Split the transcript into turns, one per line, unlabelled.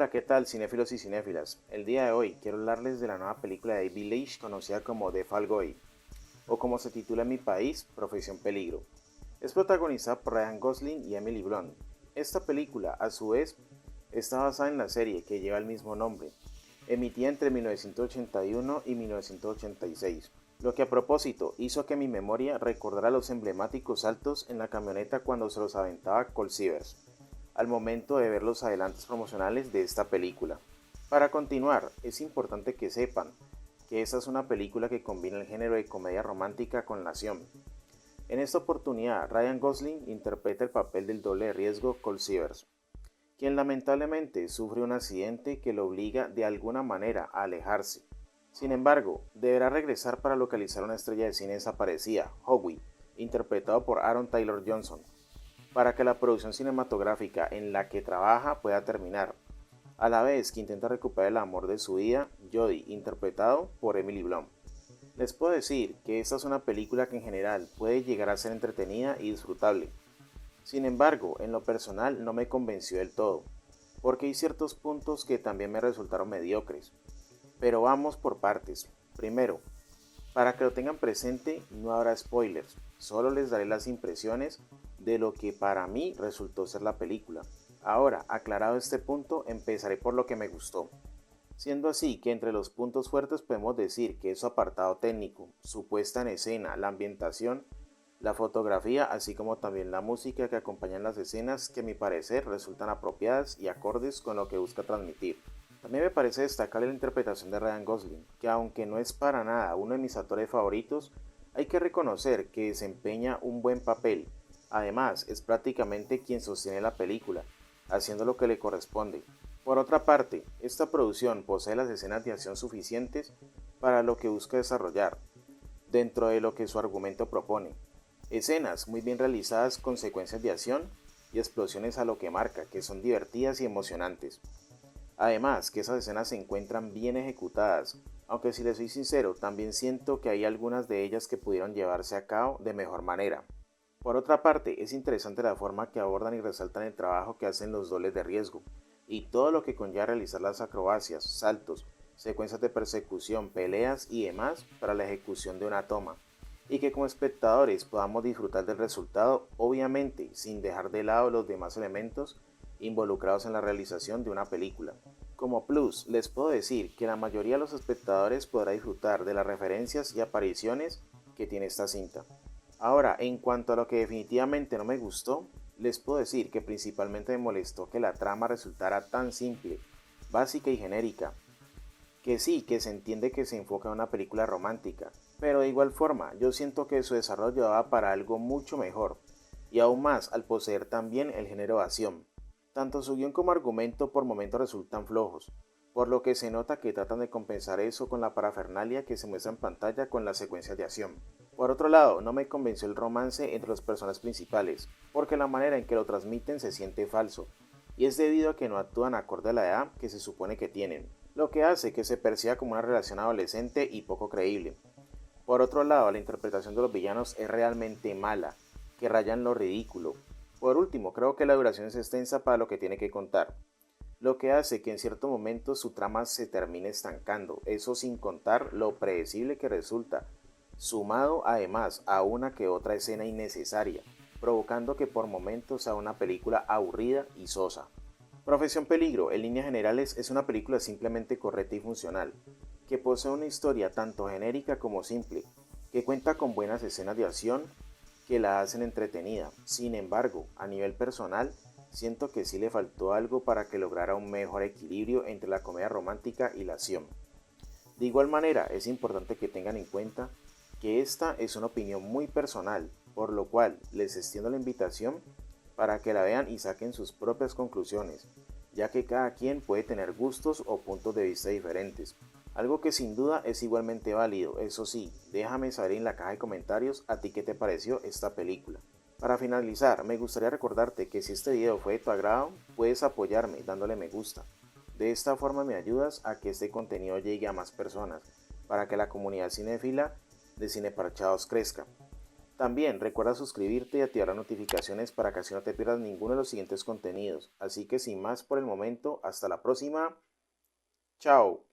Hola, ¿qué tal, cinéfilos y cinéfilas? El día de hoy quiero hablarles de la nueva película de David Lynch conocida como The Fall Guy, o como se titula en mi país, Profesión Peligro. Es protagonizada por Ryan Gosling y Emily Blunt. Esta película, a su vez, está basada en la serie que lleva el mismo nombre, emitida entre 1981 y 1986, lo que a propósito hizo que mi memoria recordara los emblemáticos saltos en la camioneta cuando se los aventaba Colt Seavers al momento de ver los adelantos promocionales de esta película. Para continuar, es importante que sepan que esta es una película que combina el género de comedia romántica con la acción. En esta oportunidad, Ryan Gosling interpreta el papel del doble de riesgo Colt Seavers, quien lamentablemente sufre un accidente que lo obliga de alguna manera a alejarse. Sin embargo, deberá regresar para localizar una estrella de cine desaparecida, Howie, interpretado por Aaron Taylor Johnson, para que la producción cinematográfica en la que trabaja pueda terminar, a la vez que intenta recuperar el amor de su vida, Jodie, interpretado por Emily Blunt. Les puedo decir que esta es una película que en general puede llegar a ser entretenida y disfrutable. Sin embargo, en lo personal no me convenció del todo, porque hay ciertos puntos que también me resultaron mediocres. Pero vamos por partes. Primero, para que lo tengan presente, no habrá spoilers, solo les daré las impresiones de lo que para mí resultó ser la película. Ahora, aclarado este punto, empezaré por lo que me gustó. Siendo así que entre los puntos fuertes podemos decir que es su apartado técnico, su puesta en escena, la ambientación, la fotografía, así como también la música que acompañan las escenas que a mi parecer resultan apropiadas y acordes con lo que busca transmitir. También me parece destacable la interpretación de Ryan Gosling, que aunque no es para nada uno de mis actores favoritos, hay que reconocer que desempeña un buen papel. Además, es prácticamente quien sostiene la película, haciendo lo que le corresponde. Por otra parte, esta producción posee las escenas de acción suficientes para lo que busca desarrollar, dentro de lo que su argumento propone. Escenas muy bien realizadas con secuencias de acción y explosiones a lo que marca, que son divertidas y emocionantes. Además, que esas escenas se encuentran bien ejecutadas, aunque si les soy sincero, también siento que hay algunas de ellas que pudieron llevarse a cabo de mejor manera. Por otra parte, es interesante la forma que abordan y resaltan el trabajo que hacen los dobles de riesgo, y todo lo que conlleva realizar las acrobacias, saltos, secuencias de persecución, peleas y demás para la ejecución de una toma, y que como espectadores podamos disfrutar del resultado, obviamente sin dejar de lado los demás elementos involucrados en la realización de una película. Como plus, les puedo decir que la mayoría de los espectadores podrá disfrutar de las referencias y apariciones que tiene esta cinta. Ahora, en cuanto a lo que definitivamente no me gustó, les puedo decir que principalmente me molestó que la trama resultara tan simple, básica y genérica, que sí, que se entiende que se enfoca en una película romántica, pero de igual forma yo siento que su desarrollo daba para algo mucho mejor, y aún más al poseer también el género de acción. Tanto su guión como argumento por momentos resultan flojos, por lo que se nota que tratan de compensar eso con la parafernalia que se muestra en pantalla con las secuencias de acción. Por otro lado, no me convenció el romance entre los personajes principales, porque la manera en que lo transmiten se siente falso, y es debido a que no actúan acorde a la edad que se supone que tienen, lo que hace que se perciba como una relación adolescente y poco creíble. Por otro lado, la interpretación de los villanos es realmente mala, que raya en lo ridículo. Por último, creo que la duración es extensa para lo que tiene que contar, lo que hace que en cierto momento su trama se termine estancando, eso sin contar lo predecible que resulta, sumado además a una que otra escena innecesaria, provocando que por momentos sea una película aburrida y sosa. Profesión Peligro, en líneas generales, es una película simplemente correcta y funcional, que posee una historia tanto genérica como simple, que cuenta con buenas escenas de acción que la hacen entretenida. Sin embargo, a nivel personal, siento que sí le faltó algo para que lograra un mejor equilibrio entre la comedia romántica y la acción. De igual manera, es importante que tengan en cuenta que esta es una opinión muy personal, por lo cual les extiendo la invitación para que la vean y saquen sus propias conclusiones, ya que cada quien puede tener gustos o puntos de vista diferentes, algo que sin duda es igualmente válido. Eso sí, déjame saber en la caja de comentarios a ti qué te pareció esta película. Para finalizar, me gustaría recordarte que si este video fue de tu agrado, puedes apoyarme dándole me gusta. De esta forma me ayudas a que este contenido llegue a más personas, para que la comunidad cinéfila de Cineparchados crezca. También recuerda suscribirte y activar las notificaciones para que así no te pierdas ninguno de los siguientes contenidos. Así que sin más por el momento, hasta la próxima. Chao.